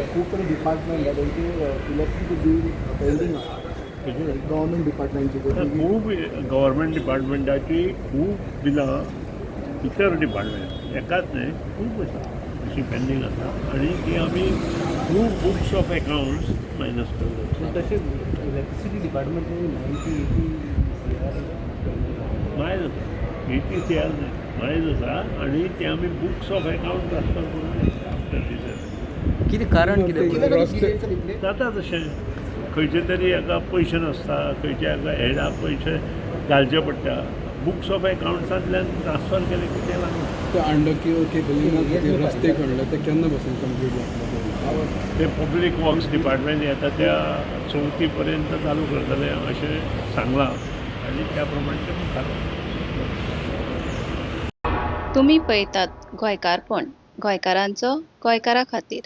खूप तरी डिपार्टमेंट आहे त्यांची इलेक्ट्रिसिटी बिल पेंडिंग गव्हर्मेंट डिपार्टमेंटची खूब गव्हर्मेंट डिपार्टमेंटाची खूब बिलां इतर डिपार्टमेंट एकाच न्हय खूब अशी पेंडींग आसा आनी ती आमी through books of accounts minus करतात. तसेच इलेक्ट्रिसिटी डिपार्टमेंट मायज आसा 80 CR न्हय मायज आसा आनी ते आमी बुक्स ऑफ अकाउंट ट्रान्सफर करून आफ्टर दिसात कितें कारण कितें जाता तशें खंयचे तरी हाका पयशे नासता खंयच्या हाका हेडाक पयशे घालचे पडटा बुक्स ऑफ अकाउंट्सांतल्यान ट्रान्सफर केले की ते लागना. ते अंडकी केबलिंगाक रस्ते काडले ते केन्ना पासून कंप्लीट जातले? ते पब्लीक वर्क्स डिपार्टमेंट येता त्या 34 पर्यंत चालू करतले अशें सांगलां आनी त्या प्रमाणे ते मुखार तुम्ही पळयतात गोंयकारपण गोंयकारांचो गोंयकारा खातीर.